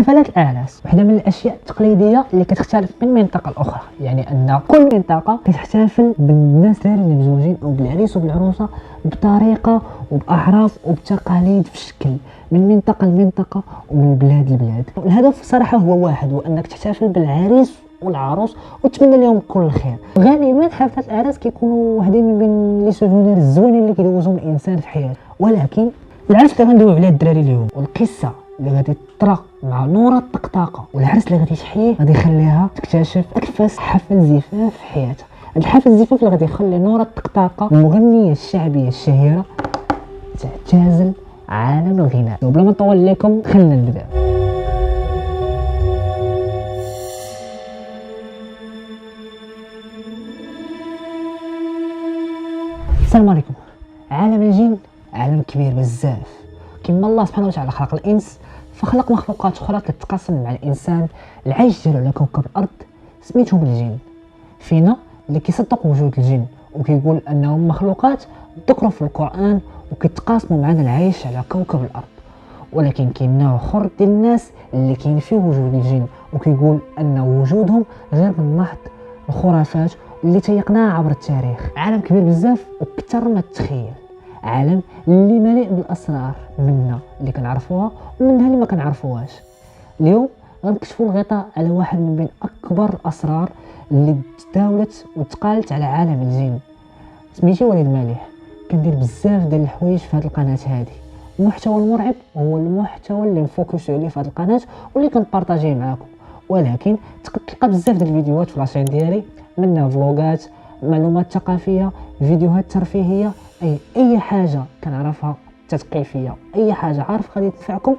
حفلات الاعراس وحده من الاشياء التقليديه اللي كتختلف من منطقه لاخرى، يعني ان كل منطقه كتحتفل بالناس اللي مزوجين او بالعريس وبالعروسه بطريقه وباعراف وبتقاليد في الشكل من منطقه لمنطقه ومن بلاد لبلاد. الهدف صراحه هو واحد، هو انك تحتفل بالعريس والعروس وتمنى لهم كل خير. غالبا حفلات الاعراس كيكونوا واحدين من بين لي سوفونير الزوينين اللي كيدوزهم الانسان في حياته، ولكن العرس اللي غندويو عليه الدراري اليوم والقصه اللي غادي تطرا مع نورة الطقطاقه والعرس اللي غادي تحييه غادي يخليها تكتشف اكفس حفل زفاف في حياتها. هاد الحفل الزفاف اللي غادي يخلي نورة الطقطاقه المغنيه الشعبيه الشهيره تعتزل عالم الغناء. وبلا ما نطول عليكم خلينا نبدا. السلام عليكم. عالم الجن عالم كبير بزاف. كما الله سبحانه وتعالى خلق الانس فخلق مخلوقات اخرى كتتقاسم مع الانسان العيش ديالو على كوكب الارض سميتهم الجن. فينا اللي كيصدق وجود الجن وكيقول انهم مخلوقات ذكروا في القران وكيتقاسموا معنا العيش على كوكب الارض، ولكن كاين نوع اخر ديال الناس اللي كينفيو وجود الجن وكيقول ان وجودهم غير من محض الخرافات اللي تيقناها عبر التاريخ. عالم كبير بزاف وكثر ما تتخيل، عالم اللي مليء بالاسرار، منها اللي كنعرفوها ومنها اللي ما كنعرفوهاش. اليوم غنكشفوا الغطاء على واحد من بين اكبر الاسرار اللي تداولت وتقالت على عالم الجن. سميتي وليد مالح، كندير بزاف ديال الحوايج في هذه القناه هذه. المحتوى المرعب هو المحتوى اللي نفوكسو عليه في هذه القناه واللي كنبارطاجيه معكم، ولكن تلقى بزاف ديال الفيديوهات في لاشين ديالي، منها فلوغات، معلومات ثقافيه، فيديوهات ترفيهيه، اي حاجه كنعرفها تثقيفيه، اي حاجه عارف غادي تنفعكم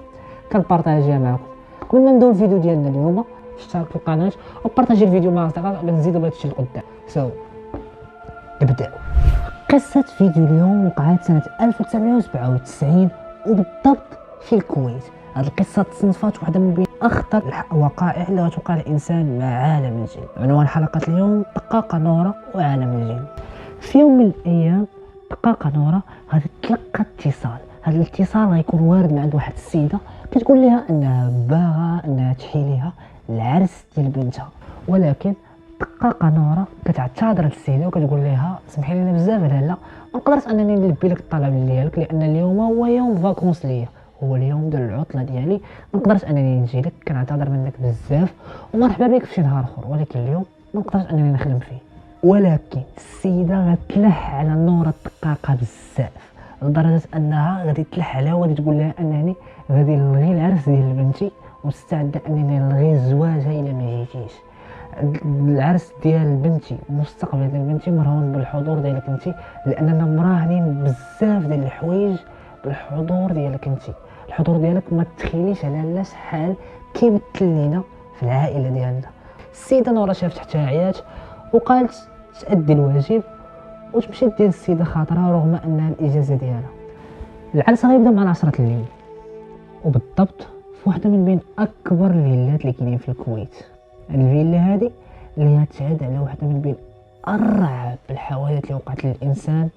كنبارطاجيها معكم. قبل ما نبداو الفيديو ديالنا اليوم اشترك في القناه وبارطاجي الفيديو مع اصدقائك باش نزيدوا بهذا الشيء لقدام. نبداو. قصه فيديو اليوم وقعت سنه 1997 وبالضبط في الكويت. هذه القصه تصنفات واحده من بين اخطر الوقائع اللي غتوقع للانسان مع عالم الجن. عنوان حلقه اليوم دقاقه نوره وعالم الجن. في يوم من الايام دقاقه نوره غادي تلقى اتصال. هذا الاتصال غيكون وارد من عند واحد السيده كتقول لها انها باغا انها تحيي ليها العرس ديال بنتها، ولكن دقاقه نوره كتعتذر السيده وكتقول لها سمحي لي بزاف لالا ما نقدرش انني نلبي لك الطلب ديالك لان اليوم هو يوم فاكونس ليا، هو اليوم ديال العطله ديالي، ما نقدرش انني نجي لك، كنعتذر منك بزاف ومرحبا بك في شي نهار اخر، ولكن اليوم ما نقدرش انني نخدم فيه. ولكن السيده غتلح على نورة الدقاقه بزاف لدرجه انها غادي تلح عليها وغادي تقول لها انني غادي نلغي العرس ديال بنتي ومستعده انني نلغي زواجها الا ما جيتيش. العرس ديال بنتي مستقبل ديال بنتي مرهون بالحضور ديالك انت، لاننا مراهنين بزاف ديال الحوايج بالحضور ديالك انت. الحضور ديالك ما تخيليش على لا شحال كيمثل لينا في العائله ديالنا. السيده نورة شافت حتى عيات وقالت تأدي الواجب وتمشي ديال السيده خاطرها رغم انها الاجازه ديالها. العرس غيبدا مع 10 الليل وبالضبط في واحده من بين اكبر الفيلات اللي كاينين في الكويت. الفيلا هذه اللي غتعاد على واحده من بين ارعب الحوادث اللي وقعت للانسان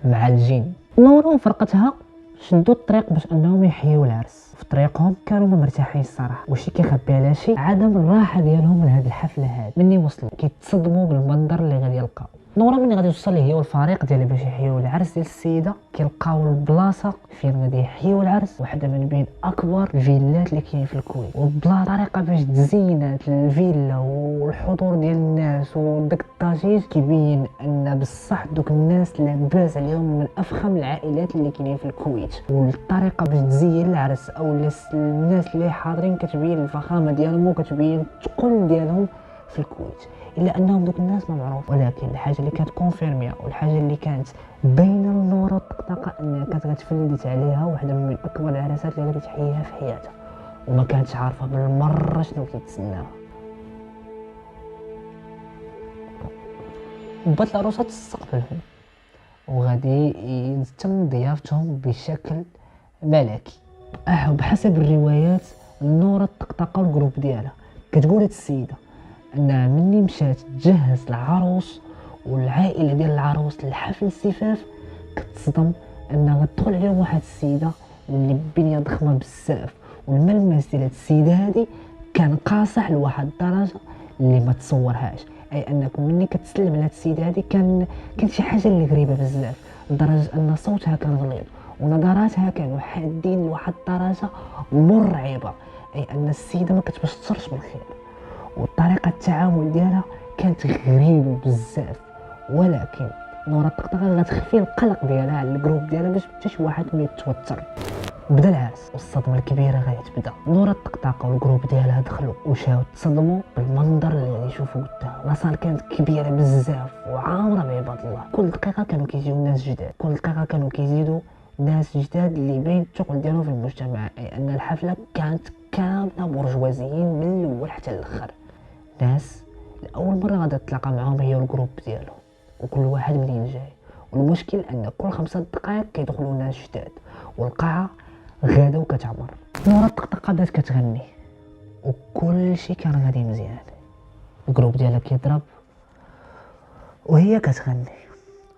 مع الجن. نورة وفرقتها شدوا الطريق باش انهم يحيوا العرس. في طريقهم كانوا ما مرتاحين الصراحه، وشي كيخبي على شي عدم الراحه ديالهم لهاد الحفله هذه. مني وصلوا كيتصدموا بالمنظر اللي غادي يلقاو. نورة ملي غادي توصل هي والفريق ديالها باش يحيوا العرس ديال السيده كيلقاو البلاصه فين غادي يحيوا العرس واحده من بين اكبر الفيلات اللي كاين في الكويت، والبلاصه طريقه باش تزينات الفيلا والحضور ديال الناس وداك الضجيج كيبين ان بصح دوك الناس لاباس عليهم من افخم العائلات اللي كاينين في الكويت، والطريقه باش تزين العرس او الناس اللي حاضرين كتبين الفخامه ديالهم وكتبين الثقل ديالهم في الكويت، الا انهم دوك الناس ما معروف. ولكن الحاجه اللي كانت كونفيرميا والحاجه اللي كانت باينه لنورة الطقطقه انها كانت غتفلت عليها واحده من بين اكبر العرسات اللي غادي تحييها في حياتها، وما كانتش عارفه بالمره شنو كيتسناها. وبات العروسه تستقبلهم وغادي يتم ضيافتهم بشكل ملكي. وبحسب الروايات نورة الطقطقه والجروب ديالها كتقول السيده انها مني مشات تجهز العروس والعائله ديال العروس للحفل الزفاف كتصدم انها غتدخل عليهم واحد السيده اللي بنيه ضخمه بزاف والملمس ديال هاد السيده هادي كان قاصح لواحد الدرجه اللي ما تصورهاش. اي انكم ملي كتسلم على هاد السيده هادي كان شي حاجه اللي غريبه بزاف، لدرجه ان صوتها كان غليظ ونظراتها كانوا حادين لواحد الدرجه مرعبه. اي ان السيده ما كتبشرش بالخير، وطريقه التعامل ديالها كانت غريبه بزاف. ولكن نورا الطقطقه غتخفي القلق ديالها على الجروب ديالها باش حتى شي واحد ما يتوتر. بدا العرس والصدمه الكبيره غادي تبدا. نورا الطقطقه والجروب ديالها دخلوا وشاو تصدموا بالمنظر اللي غادي يشوفوا قدام. لاصال كانت كبيره بزاف وعامره بعباد الله. كل دقيقه كانوا كيجيو ناس جداد، كل دقيقه كانوا كيزيدوا ناس جداد اللي باين الثقل ديالهم في المجتمع. اي ان الحفله كانت كامله برجوازيين من الاول حتى الاخر. ناس لاول مره غادا تتلاقى معاهم هي الجروب ديالهم، وكل واحد منين جاي. والمشكل ان كل 5 دقائق كيدخلوا ناس جداد والقاعه غادا وكتعمر. نورا الطقطقه بدات كتغني وكل شيء كان غادي مزيان. الجروب ديالها كيضرب وهي كتغني.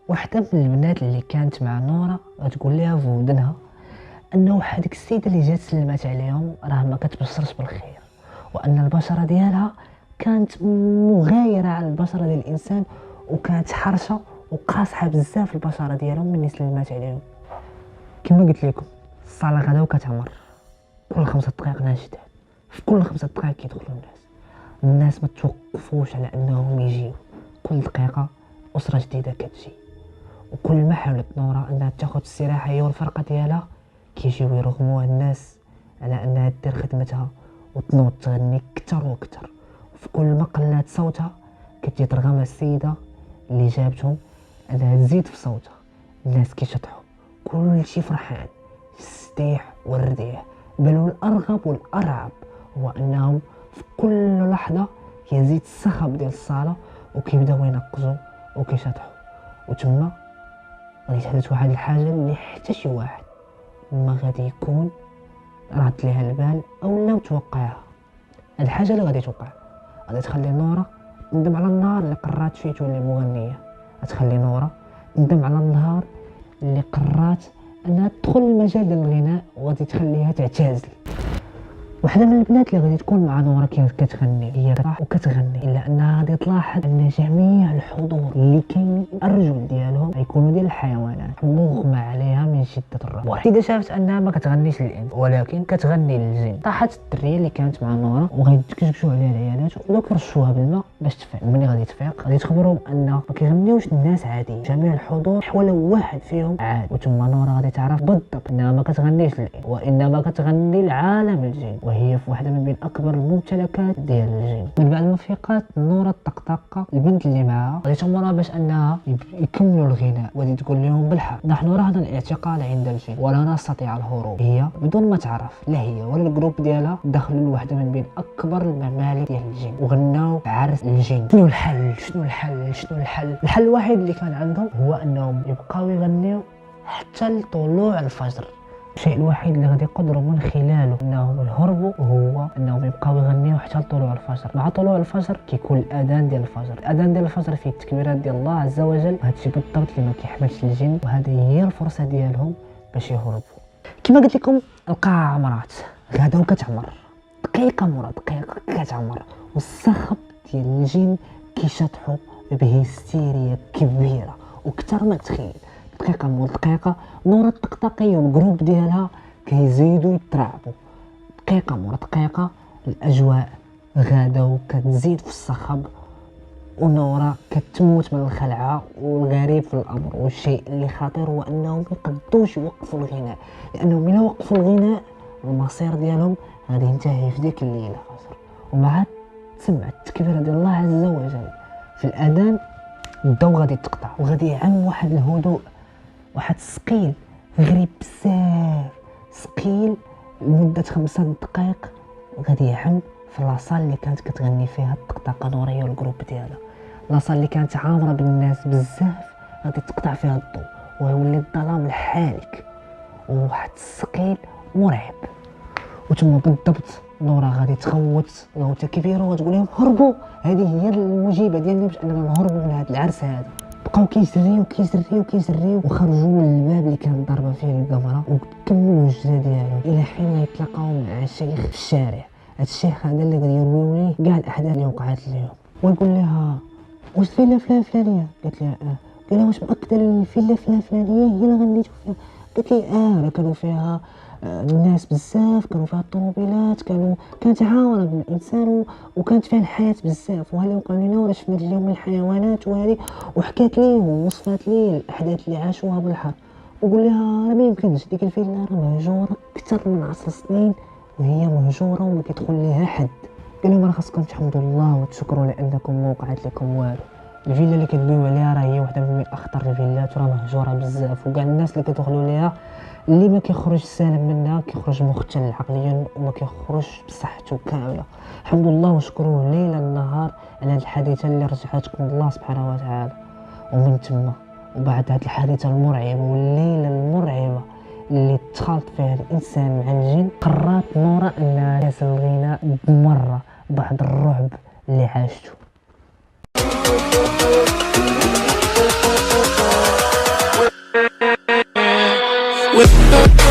واحده من البنات اللي كانت مع نورا غتقول لها في ودنها انه هذيك السيده اللي جات سلمات عليهم راه ما كتبشرش بالخير، وان البشره ديالها كانت مغايره على البشره ديال الانسان، وكانت حرشه وقاصحه بزاف البشره ديالهم ملي سلمات عليهم. كما قلت لكم الصاله غدا وكتعمر، كل 5 دقائق ناس جداد، في كل 5 دقائق كيدخلوا الناس ما توقفوش على انهم يجيو. كل دقيقه اسره جديده كتجي، وكل ما حاولت نورا انها تاخذ استراحه هي والفرقه ديالها كيجيو يرغموها الناس على انها دير خدمتها وتنوض تغني اكثر واكثر. وفي كل ما قلات صوتها كتجي ترغم السيده اللي جابتهم انها تزيد في صوتها. الناس كيشطحوا، كل شي فرحان، السديح والرديح. بل والارغب والارعب هو انهم في كل لحظه يزيد الصخب ديال الصاله وكيبداو ينقزوا وكيشطحوا. وتما غادي تحدث واحد الحاجه اللي حتى شي واحد ما غادي يكون راد ليها البال او لا توقعها. هاد الحاجه اللي غادي توقع غادي تخلي نورا تندم على النهار اللي قررت فيه تولي مغنيه. غتخلي نورا تندم على النهار اللي قررت انها تدخل المجال ديال الغناء، وغادي تخليها تعتزل. وحده من البنات اللي غادي تكون مع نورا كانت كتغني هي كتفرح وكتغني، الا انها غادي تلاحظ ان جميع الحضور اللي كاين الرجل ديالهم غيكونوا ديال الحيوانات مغمى عليها من شده الرعب. وحده شافت انها ما كتغنيش للانس ولكن كتغني للجن. طاحت الدريه اللي كانت مع نورا وغادي تكشكشوا عليها العيالات ودوك رشوها بالماء باش تفيق. ملي غادي تفيق غادي تخبرهم ان ما كيغنيوش الناس عادي، جميع الحضور ولا واحد فيهم عادي. وتما نورا غادي تعرف بالضبط انها ما كتغنيش للانس وانما كتغني لعالم الجن، وهي في واحده من بين اكبر الممتلكات ديال الجن. من بعد ما فيقات نورا الطقطقه البنت اللي معاها غادي تامرها باش انها يكملوا الغناء، وغادي تقول لهم بالحق نحن رهن الاعتقال عند الجن ولا نستطيع الهروب. هي بدون ما تعرف لا هي ولا الجروب ديالها دخلوا لواحده من بين اكبر الممالك ديال الجن وغناو عرس الجن. شنو الحل؟ شنو الحل؟ شنو الحل؟ الحل الوحيد اللي كان عندهم هو انهم يبقاو يغنيو حتى لطلوع الفجر. الشيء الوحيد اللي غادي يقدروا من خلاله انهم يهربوا هو انهم يبقاو يغنيو حتى لطلوع الفجر. مع طلوع الفجر كيكون الاذان ديال الفجر. الاذان ديال الفجر فيه التكبيرات ديال الله عز وجل، وهادشي بالضبط اللي ما كيحملش الجن، وهذه هي الفرصه ديالهم باش يهربوا. كما قلت لكم القاعه عمرات غدا وكتعمر، دقيقه مورا دقيقه كتعمر، والصخب ديال الجن كيشطحوا بهستيريا كبيره وكثر ما تخيل. دقيقه مور دقيقه نورا الطقطقيه والجروب ديالها كيزيدوا يترعبوا. دقيقه مور دقيقه الاجواء غادا وكتزيد في الصخب، ونورا كتموت من الخلعه. والغريب في الامر والشيء اللي خطير هو انهم ما يقدوش يوقفوا الغناء، لانهم الا وقفوا الغناء المصير ديالهم غادي ينتهي في ديك الليله خاسر. ومع تسمع التكبيره ديال الله عز وجل في الاذان الضوء غادي تقطع وغادي يعم واحد الهدوء، واحد السقيل غريب بزاف، سقيل لمده 5 دقائق غادي يعم في لاصال اللي كانت كتغني فيها الطقطقه نوريه والجروب ديالها. لاصال اللي كانت عامره بالناس بزاف غادي تقطع فيها الضوء ويولي الظلام الحالك وواحد السقيل مرعب. وتما بالضبط نورا غادي تخوت غوته كبيره وتقول لهم هربوا. هذه هي المجيبه ديالنا باش اننا نهربوا من هذا العرس هذا. بقاو كيجريو وخرجوا من الباب اللي كانت ضاربه فيه الكاميرا وكملوا الجري ديالهم الى حين يتلاقاو مع شيخ في الشارع. هاد الشيخ هذا اللي غادي يرويو ليه كاع الاحداث اللي وقعت ليهم، ويقول لها واش الفيلا فلانيه؟ قالت لها قال لها واش مأكده الفيلا فلانيه هي اللي غنيتو فيها؟ قالت لي راه كانوا فيها الناس بزاف، كانوا فيها الطوموبيلات، كانت عامره بالانسان وكانت فيها الحياه بزاف، وهذا وقع لنا ولا شفنا اليوم الحيوانات وهذه. وحكات ليه ووصفات ليه الاحداث اللي عاشوها بالحر. وقول لها راه ما يمكنش ديك الفيلا راه مهجوره اكثر من 10 سنين وهي مهجوره وما كيدخل ليها حد. قال لهم راه خاصكم تحمدوا الله وتشكروا لانكم ما وقعت لكم والو. الفيلا اللي كتبيو عليها راه هي واحده من اخطر الفيلات وراه مهجوره بزاف، وكاع الناس اللي كيدخلوا ليها اللي ما كيخرج سالم منها كيخرج مختل عقليا وما كيخرج بصحته كامله. الحمد لله وشكروه ليلا نهار على هذه الحادثه اللي رجعتكم الله سبحانه وتعالى. ومن تما وبعد هذه الحادثه المرعبه والليله المرعبه اللي تخالط فيها الانسان مع الجن، قررت نورا انها لازم الغناء بمره بعد الرعب اللي عاشته. With